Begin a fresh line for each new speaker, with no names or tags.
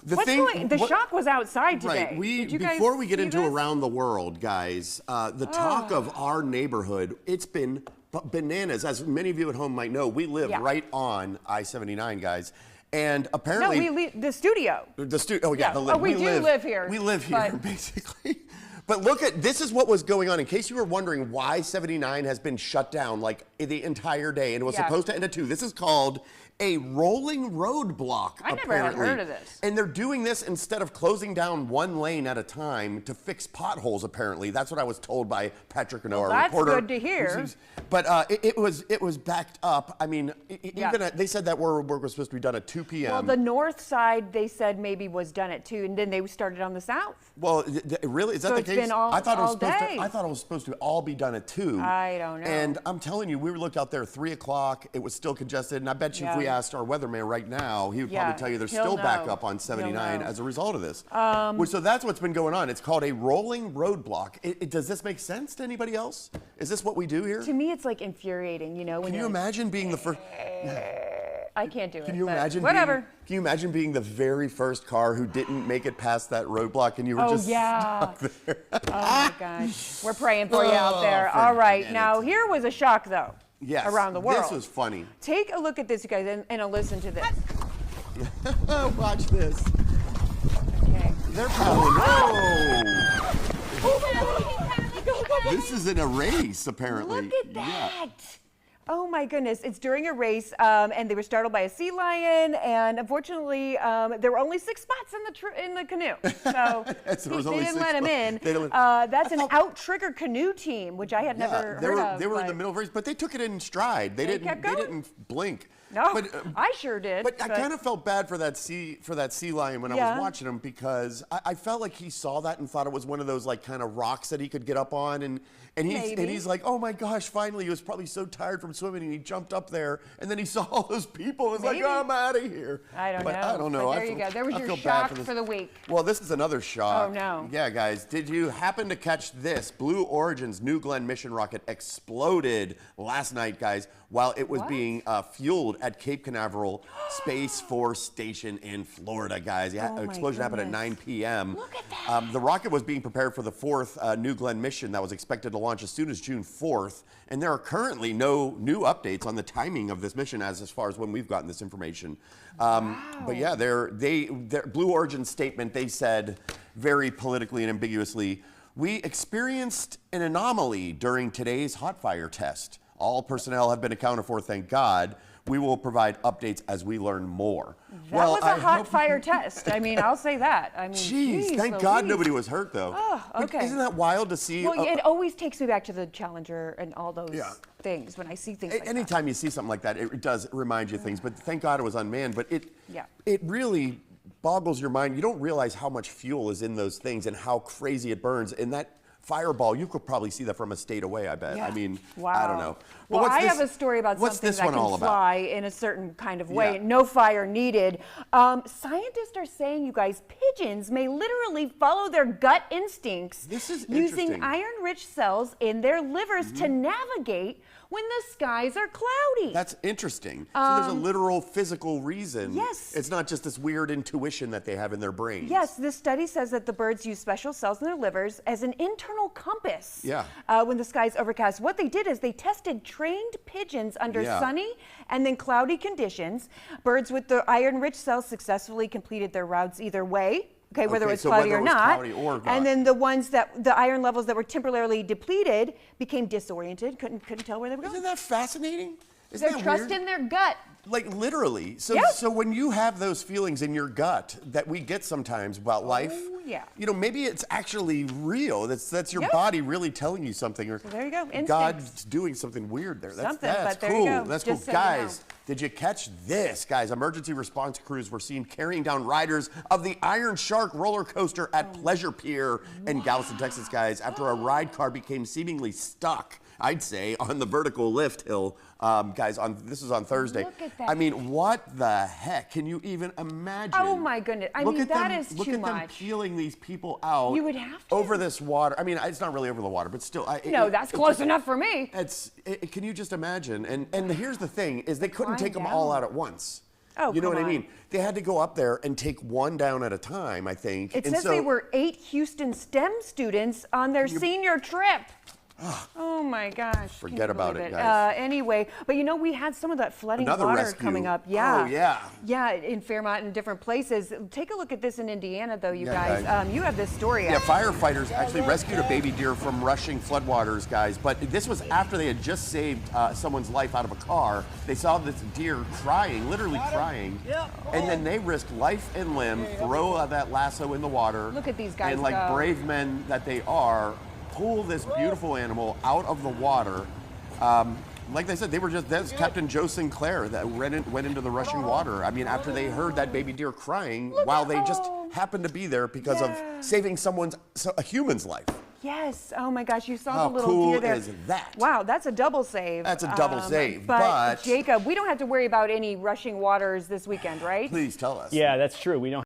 The shock was outside today.
Right. Before we get into around the world, guys, the talk of our neighborhood, it's been bananas. As many of you at home might know, we live right on I-79, guys. And apparently...
No, the studio.
Oh, yeah.
We do live here.
We live here, basically. But look at, this is what was going on. In case you were wondering why 79 has been shut down like the entire day, and it was supposed to end at 2. This is called a rolling roadblock,
I never had heard of this.
And they're doing this instead of closing down one lane at a time to fix potholes, apparently. That's what I was told by Patrick Renaud, our reporter.
That's good to hear.
But it was backed up. I mean, they said that work was supposed to be done at 2 p.m.
Well, the north side, they said maybe was done at 2, and then they started on the south.
Well, really? Is that the case?
It's been all day.
I thought it was supposed to all be done at 2.
I don't know.
And I'm telling you, we looked out there at 3 o'clock. It was still congested. And I bet you if we asked our weatherman right now, he would probably tell you there's still back up on 79 as a result of this. So that's what's been going on. It's called a rolling roadblock. Does this make sense to anybody else? Is this what we do here?
To me, it's like infuriating, you know.
Can you imagine being the first...
I can't do it.
Can you imagine?
Whatever.
Can you imagine being the very first car who didn't make it past that roadblock and you were just stuck there?
Oh my gosh. We're praying for you out there. All right. Now, here was a shock, though.
Yes.
Around the world.
This was funny.
Take a look at this, you guys, and listen to this.
Watch this.
Okay.
They're paddling. Oh! This is in a race, apparently.
Look at that. Oh my goodness, it's during a race, and they were startled by a sea lion, and unfortunately, there were only 6 spots in the canoe, so they didn't let him in. That's an out-trigger canoe team, which I had never heard of.
They were in the middle of a race, but they took it in stride. They didn't blink.
No,
but,
I sure did.
But I kind of felt bad for that sea lion when I was watching him, because I felt like he saw that and thought it was one of those like kind of rocks that he could get up on, and he's like, oh my gosh, finally, he was probably so tired from swimming, and he jumped up there, and then he saw all those people and was like, oh, I'm out of here.
I don't know. But there you go. There was your shock for the week.
Well, this is another shock.
Oh no.
Yeah, guys, did you happen to catch this? Blue Origin's New Glenn mission rocket exploded last night, guys, while it was being fueled at Cape Canaveral Space Force Station in Florida, guys. Yeah, explosion happened at 9 p.m.
Look at that.
The rocket was being prepared for the 4th New Glenn mission that was expected to launch as soon as June 4th, and there are currently no new updates on the timing of this mission as far as when we've gotten this information. But yeah, their Blue Origin statement, they said very politically and ambiguously, we experienced an anomaly during today's hot fire test. All personnel have been accounted for, thank God. We will provide updates as we learn more.
That was a hot fire test. I mean, I'll say that. I mean,
geez, thank God nobody was hurt, though.
Oh, okay.
But isn't that wild to see?
Well, it always takes me back to the Challenger and all those things when I see things like that.
Anytime you see something like that, it does remind you of things. But thank God it was unmanned. But it really boggles your mind. You don't realize how much fuel is in those things and how crazy it burns. And that fireball, you could probably see that from a state away, I bet.
Yeah.
I mean,
wow.
I don't know.
Well, I have a story about something that can fly in a certain kind of way. No fire needed. Scientists are saying, you guys, pigeons may literally follow their gut instincts using iron-rich cells in their livers to navigate when the skies are cloudy.
That's interesting. So there's a literal physical reason.
Yes.
It's not just this weird intuition that they have in their brains.
Yes, this study says that the birds use special cells in their livers as an internal compass when the sky's overcast. What they did is they tested trained pigeons under sunny and then cloudy conditions. Birds with the iron-rich cells successfully completed their routes either way. Okay, whether it was cloudy or not. And then the ones the iron levels that were temporarily depleted became disoriented, couldn't tell where they were going.
Isn't that fascinating?
They're trusting their gut.
Like literally. So when you have those feelings in your gut that we get sometimes about life, you know, maybe it's actually real. That's your body really telling you something, or
there you go.
God's doing something weird there. That's
there
cool.
You go.
That's cool. Guys, did you catch this? Guys, emergency response crews were seen carrying down riders of the Iron Shark roller coaster at Pleasure Pier in Galveston, Texas, guys, after a ride car became seemingly stuck, I'd say, on the vertical lift hill. Guys, this is on Thursday.
Look at that.
I mean, what the heck? Can you even imagine?
Oh my goodness. I mean, that is too much.
Look at them peeling these people out.
You would have to.
Over this water. I mean, it's not really over the water, but still.
No, that's close enough for me.
Can you just imagine? And here's the thing, is they couldn't take them all out at once.
Oh,
you know
come
what I
on.
mean? They had to go up there and take one down at a time, I think.
It says they were 8 Houston STEM students on their senior trip. Oh my gosh.
Forget about it, guys.
Anyway, but you know, we had some of that flooding
Another
water
rescue.
coming up. Yeah.
Oh, yeah.
Yeah, in Fairmont and different places. Take a look at this in Indiana, though, you guys. You have this story.
Yeah, firefighters actually rescued a baby deer from rushing floodwaters, guys. But this was after they had just saved someone's life out of a car. They saw this deer crying, literally crying. And then they risked life and limb, throw that lasso in the water.
Look at these guys
And like
go.
brave men that they are, pull this beautiful animal out of the water. Like they said, that's Captain Joe Sinclair that went into the rushing water. I mean, after they heard that baby deer crying, while they just happened to be there because of saving a human's life.
Yes. Oh my gosh, you saw
How
the little
cool
deer there.
is that?
Wow, that's a double save.
That's a double save.
But Jacob, we don't have to worry about any rushing waters this weekend, right?
Please tell us.
Yeah, that's true. We don't